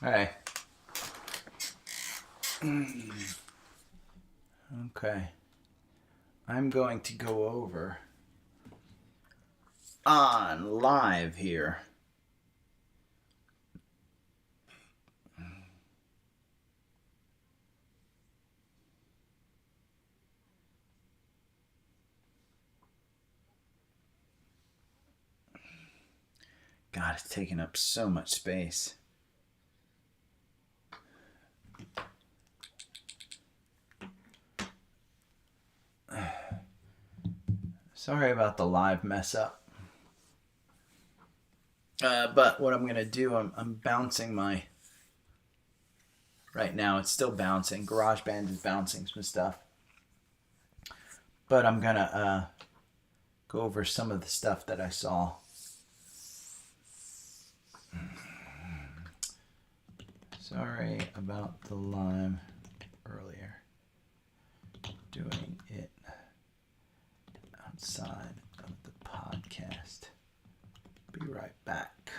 Hey. Okay. I'm going to go over on live here. God, it's taking up so much space. Sorry about the live mess up. But what I'm going to do, I'm bouncing my... Right now, it's still bouncing. GarageBand is bouncing some stuff. But I'm going to go over some of the stuff that I saw. Sorry about the live earlier. Doing it outside of the podcast. Be right back.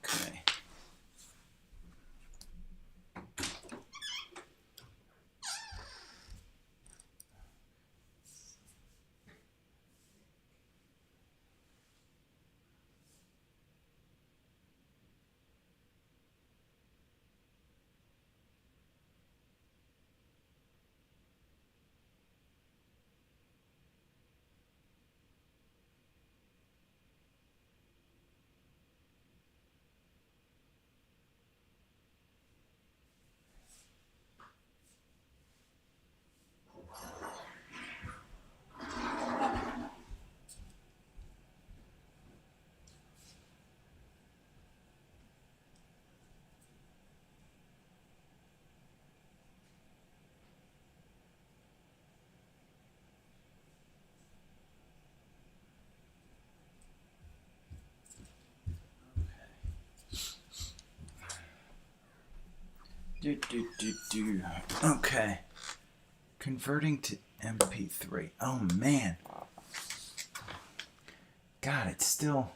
Okay. Okay. Converting to MP3. Oh, man. God, it's still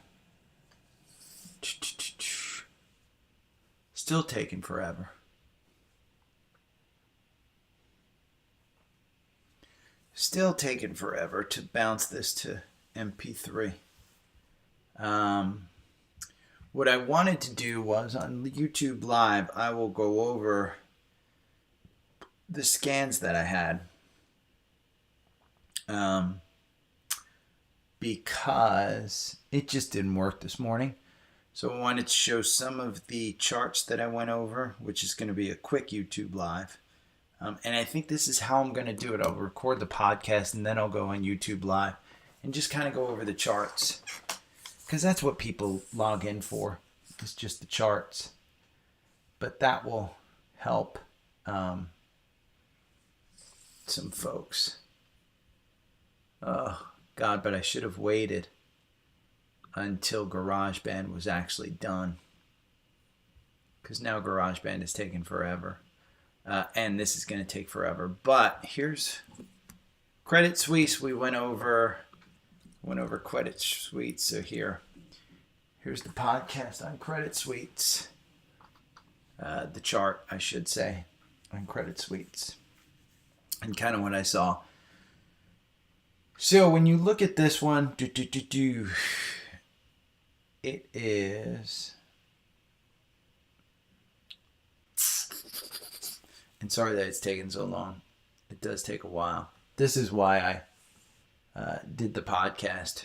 taking forever. Still taking forever to bounce this to MP3. What I wanted to do was on YouTube Live, I will go over the scans that I had. Because it just didn't work this morning. So I wanted to show some of the charts that I went over, which is going to be a quick YouTube Live. And I think this is how I'm going to do it. I'll record the podcast and then I'll go on YouTube Live and just kind of go over the charts. Because that's what people log in for. It's just the charts. But that will help some folks. Oh, God, but I should have waited until GarageBand was actually done. Because now GarageBand is taking forever. And this is going to take forever. But here's Credit Suisse. We went over Credit Suisse. So here's the podcast on Credit Suisse. The chart, I should say, on Credit Suisse. And kind of what I saw. So when you look at this one, it is... And sorry that it's taken so long. It does take a while. This is why I did the podcast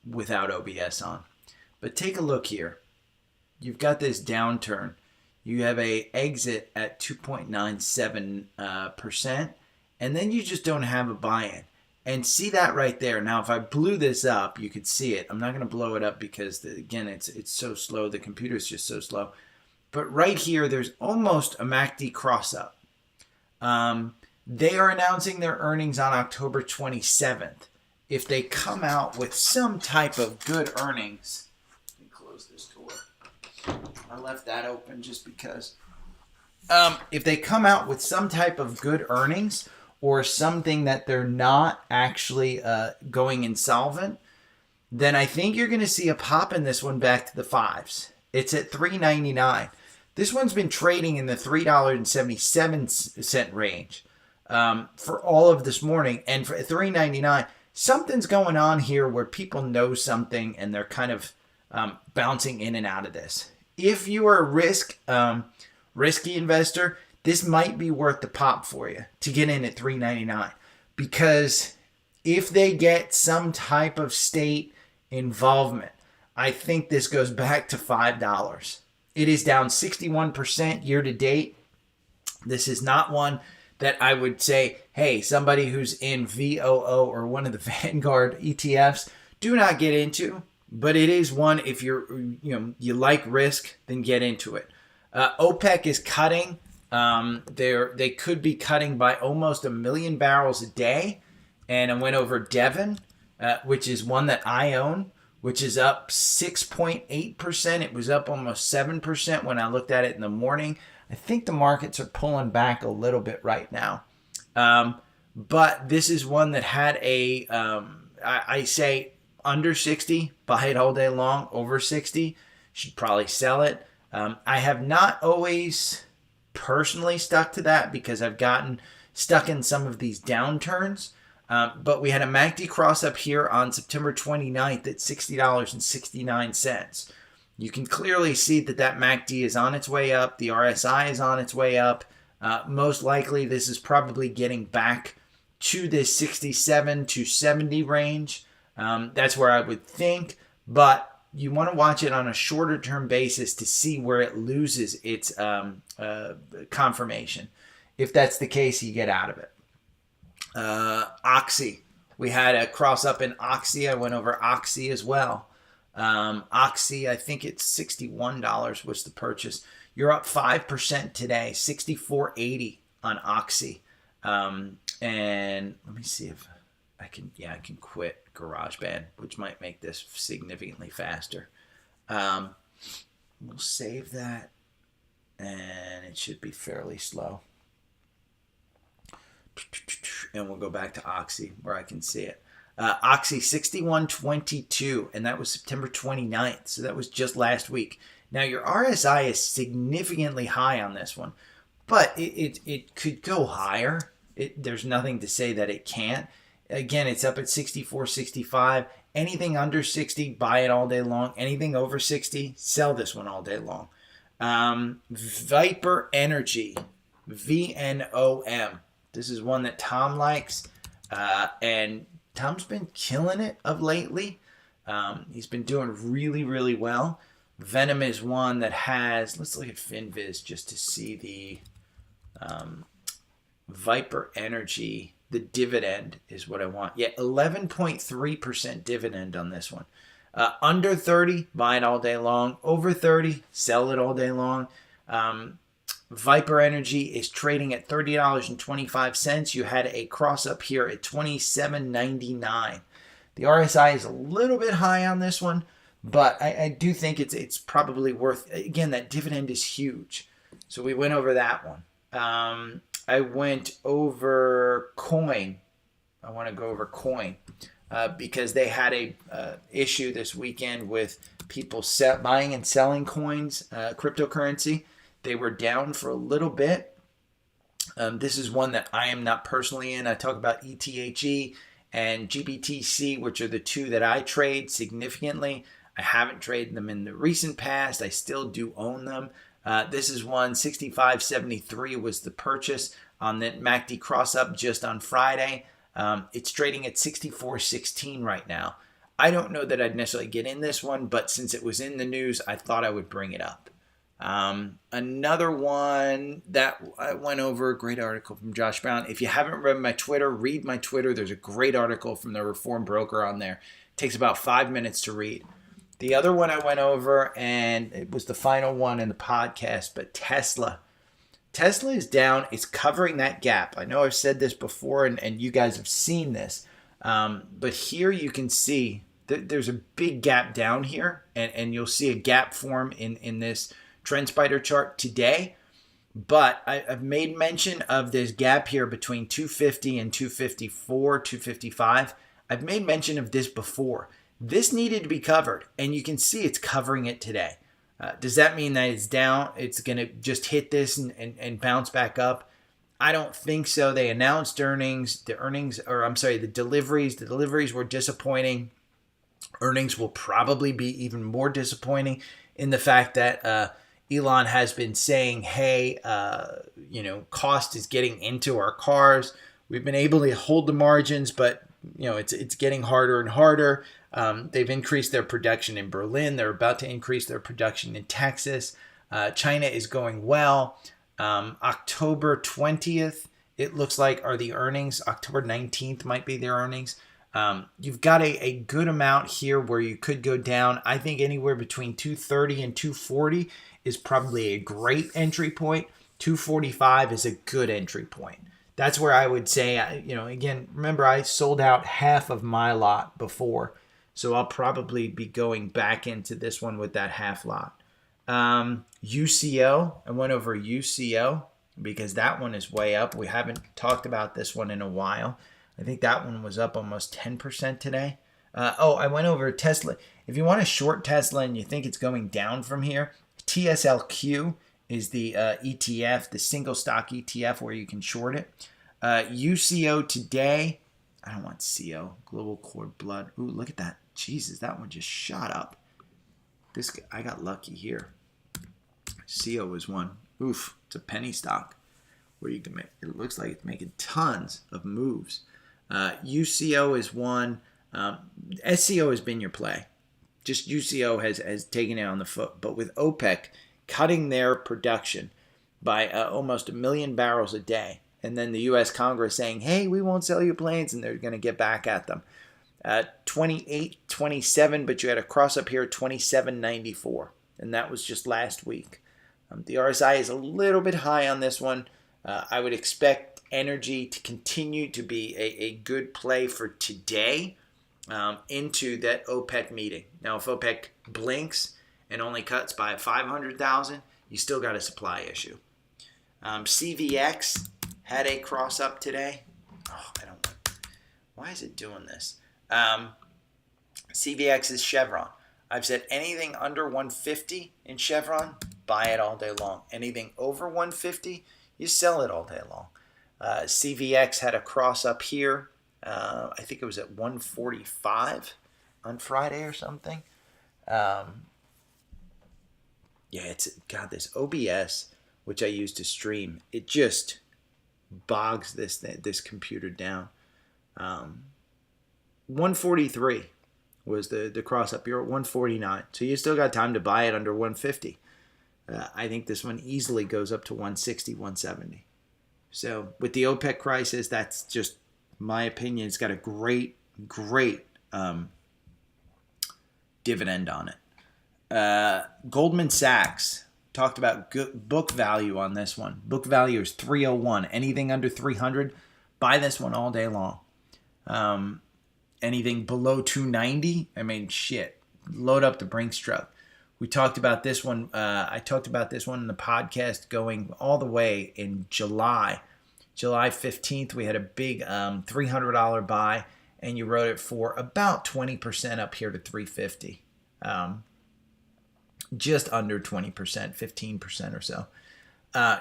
without OBS on. But take a look here. You've got this downturn. You have a exit at 2.97%, and then you just don't have a buy-in. And see that right there. Now, if I blew this up, you could see it. I'm not going to blow it up because, again, it's so slow. The computer's just so slow. But right here, there's almost a MACD cross-up. They are announcing their earnings on October 27th. If they come out with some type of good earnings... Let me close this door. I left that open just because. If they come out with some type of good earnings, or something that they're not actually going insolvent, then I think you're going to see a pop in this one back to the fives. It's at $3.99. This one's been trading in the $3.77 range for all of this morning. And for $3.99, something's going on here where people know something and they're kind of bouncing in and out of this. If you are a risky investor, this might be worth the pop for you to get in at $3.99, because if they get some type of state involvement, I think this goes back to $5. It is down 61% year to date. This is not one that I would say, hey, somebody who's in VOO or one of the Vanguard ETFs, do not get into. But it is one, if you like risk, then get into it. OPEC is cutting. They could be cutting by almost 1 million barrels a day. And I went over Devon, which is one that I own, which is up 6.8%. It was up almost 7% when I looked at it in the morning. I think the markets are pulling back a little bit right now. But this is one that had I say under 60, buy it all day long. Over 60, should probably sell it. I have not always personally stuck to that because I've gotten stuck in some of these downturns. But we had a MACD cross up here on September 29th at $60.69. You can clearly see that MACD is on its way up. The RSI is on its way up. Most likely, this is probably getting back to this 67 to 70 range. That's where I would think. But you want to watch it on a shorter term basis to see where it loses its confirmation. If that's the case, you get out of it. Oxy. We had a cross up in Oxy. I went over Oxy as well. Oxy, I think it's $61 was the purchase. You're up 5% today, $64.80 on Oxy. And let me see if I can quit GarageBand, which might make this significantly faster. We'll save that, and it should be fairly slow. And we'll go back to Oxy where I can see it. Oxy 61.22, and that was September 29th. So that was just last week. Now your RSI is significantly high on this one, but it could go higher. There's nothing to say that it can't. Again, it's up at 64, 65. Anything under 60, buy it all day long. Anything over 60, sell this one all day long. Viper Energy, VNOM. This is one that Tom likes, and Tom's been killing it of lately. He's been doing really, really well. Venom is one that has, let's look at FinViz just to see the Viper Energy. The dividend is what I want. Yeah, 11.3% dividend on this one. Under 30, buy it all day long. Over 30, sell it all day long. Viper Energy is trading at $30.25. You had a cross up here at $27.99. The RSI is a little bit high on this one, but I do think it's probably worth. Again, that dividend is huge, so we went over that one. I went over Coin. I want to go over Coin because they had a issue this weekend with people buying and selling coins, cryptocurrency. They were down for a little bit. This is one that I am not personally in. I talk about ETHE and GBTC, which are the two that I trade significantly. I haven't traded them in the recent past. I still do own them. This is one, 65.73 was the purchase on the MACD cross up just on Friday. It's trading at 64.16 right now. I don't know that I'd necessarily get in this one, but since it was in the news, I thought I would bring it up. Another one that I went over, a great article from Josh Brown. If you haven't read my Twitter, read my Twitter. There's a great article from the Reform Broker on there. It takes about 5 minutes to read. The other one I went over, and it was the final one in the podcast, but Tesla. Tesla is down. It's covering that gap. I know I've said this before, and you guys have seen this. But here you can see that there's a big gap down here, and you'll see a gap form in this TrendSpider chart today. But I've made mention of this gap here between 250 and 254, 255. I've made mention of this before. This needed to be covered, and you can see it's covering it today. Does that mean that it's down? It's going to just hit this and bounce back up? I don't think so. They announced earnings. The deliveries. The deliveries were disappointing. Earnings will probably be even more disappointing in the fact that Elon has been saying, hey, cost is getting into our cars. We've been able to hold the margins, but it's getting harder and harder. They've increased their production in Berlin. They're about to increase their production in Texas. China is going well. October 20th, it looks like, are the earnings. October 19th might be their earnings. You've got a good amount here where you could go down. I think anywhere between 230 and 240 is probably a great entry point. 245 is a good entry point. That's where I would say, again, remember I sold out half of my lot before, so I'll probably be going back into this one with that half lot. UCO, I went over UCO because that one is way up. We haven't talked about this one in a while. I think that one was up almost 10% today. I went over Tesla. If you want to short Tesla and you think it's going down from here, TSLQ is the ETF, the single stock ETF where you can short it. UCO today, I don't want CO, global cord blood. Ooh, look at that. Jesus, that one just shot up. I got lucky here. CO was one. Oof, it's a penny stock where you can make, it looks like it's making tons of moves. UCO is one. SCO has been your play. Just UCO has taken it on the foot. But with OPEC cutting their production by almost 1 million barrels a day, and then the U.S. Congress saying, hey, we won't sell you planes, and they're going to get back at them. 28.27, but you had a cross up here, 27.94, and that was just last week. The RSI is a little bit high on this one. I would expect energy to continue to be a good play for today into that OPEC meeting. Now, if OPEC blinks and only cuts by 500,000, you still got a supply issue. CVX had a cross up today. Why is it doing this? CVX is Chevron. I've said anything under 150 in Chevron, buy it all day long. Anything over 150, you sell it all day long. CVX had a cross up here. I think it was at 145 on Friday or something. It's got this OBS, which I use to stream. It just bogs this computer down. 143 was the cross up. You're at 149, so you still got time to buy it under 150. I think this one easily goes up to 160, 170. So with the OPEC crisis, that's just my opinion. It's got a great dividend on it. Goldman Sachs talked about book value on this one. Book value is 301. Anything under 300, buy this one all day long. Anything below 290, load up the Brinks truck. We talked about this one. I talked about this one in the podcast going all the way in July 15th. We had a big $300 buy, and you wrote it for about 20% up here to 350. Just under 20%, 15% or so.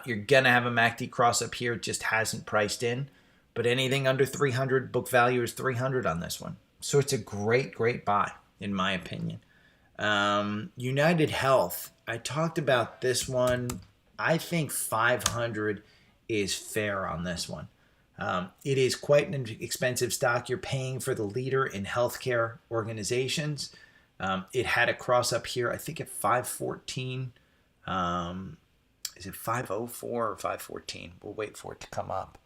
You're going to have a MACD cross up here. It just hasn't priced in. But anything under 300, book value is 300 on this one. So it's a great buy, in my opinion. United Health, I talked about this one. I think 500 is fair on this one. It is quite an expensive stock. You're paying for the leader in healthcare organizations. It had a cross up here, I think at 514. Is it 504 or 514? We'll wait for it to come up.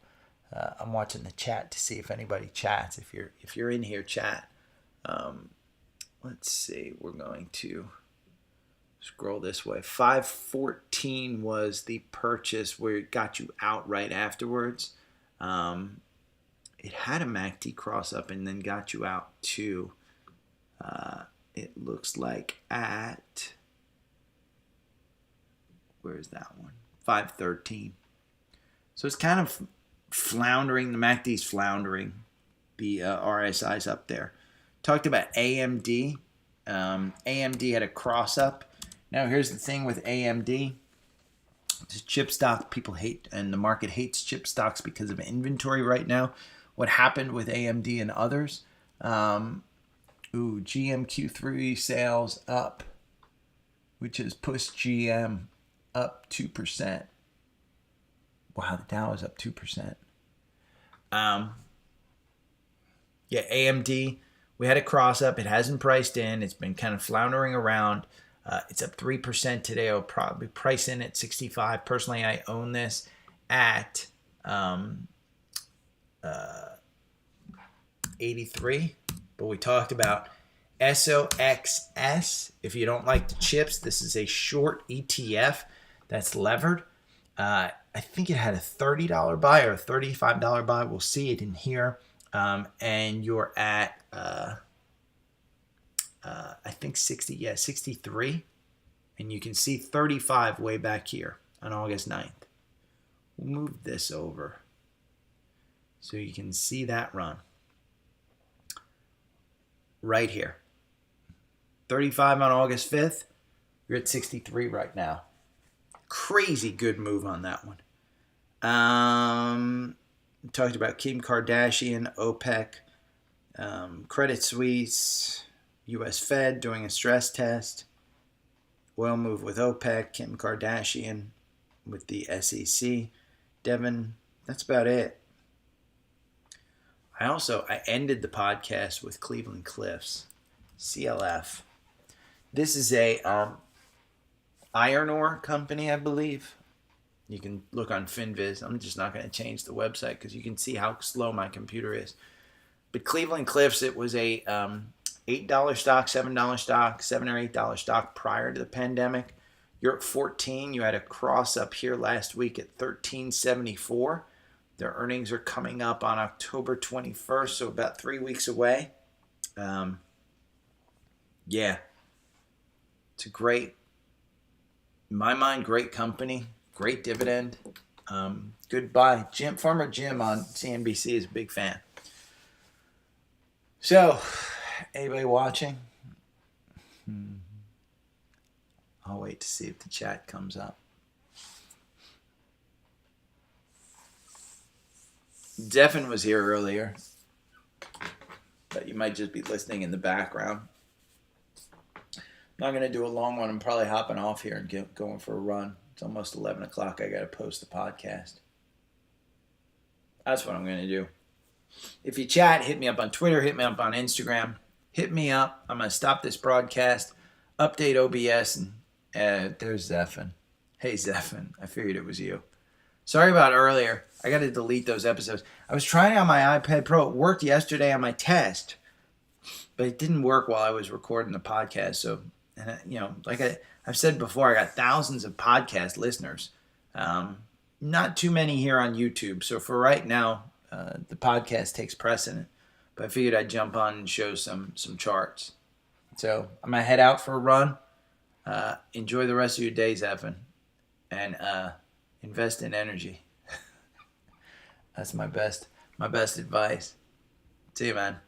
I'm watching the chat to see if anybody chats. If you're in here, chat. Let's see. We're going to scroll this way. 514 was the purchase where it got you out right afterwards. It had a MACD cross up and then got you out to, it looks like at, where's that one? 513. So it's kind of floundering. The MACD's floundering. The RSI's up there. Talked about AMD. AMD had a cross up. Now here's the thing with AMD. This chip stock, people hate, and the market hates chip stocks because of inventory right now. What happened with AMD and others? GM Q3 sales up, which has pushed GM up 2%. Wow, the Dow is up 2%. AMD, we had a cross up. It hasn't priced in. It's been kind of floundering around. It's up 3% today. I'll probably price in at 65. Personally, I own this at 83. But we talked about SOXS. If you don't like the chips, this is a short ETF that's levered. I think it had a $30 buy or a $35 buy. We'll see it in here. And you're at, I think 63. And you can see 35 way back here on August 9th. We'll move this over so you can see that run. Right here. 35 on August 5th. You're at 63 right now. Crazy good move on that one. Talked about Kim Kardashian, OPEC, Credit Suisse, U.S. Fed doing a stress test. Oil move with OPEC, Kim Kardashian with the SEC. Devin, that's about it. I ended the podcast with Cleveland Cliffs, CLF. This is a iron ore company, I believe. You can look on FinViz. I'm just not going to change the website because you can see how slow my computer is. But Cleveland Cliffs, it was a $8 stock, $7 stock, $7 or $8 stock prior to the pandemic. You're at 14. You had a cross up here last week at 1374. Their earnings are coming up on October 21st, so about 3 weeks away. It's a great, in my mind, great company, great dividend. Good buy. Former Jim on CNBC is a big fan. So, anybody watching? I'll wait to see if the chat comes up. Devin was here earlier, but you might just be listening in the background. I'm not going to do a long one. I'm probably hopping off here and going for a run. It's almost 11 o'clock. I got to post the podcast. That's what I'm going to do. If you chat, hit me up on Twitter, hit me up on Instagram. Hit me up. I'm going to stop this broadcast, update OBS, and there's Zephin. Hey, Zephin. I figured it was you. Sorry about earlier. I got to delete those episodes. I was trying it on my iPad Pro. It worked yesterday on my test, but it didn't work while I was recording the podcast. So, like I've said before, I got thousands of podcast listeners. Not too many here on YouTube. So for right now, the podcast takes precedent. But I figured I'd jump on and show some charts. So I'm going to head out for a run. Enjoy the rest of your days, Evan. And invest in energy. That's my best advice. See you, man.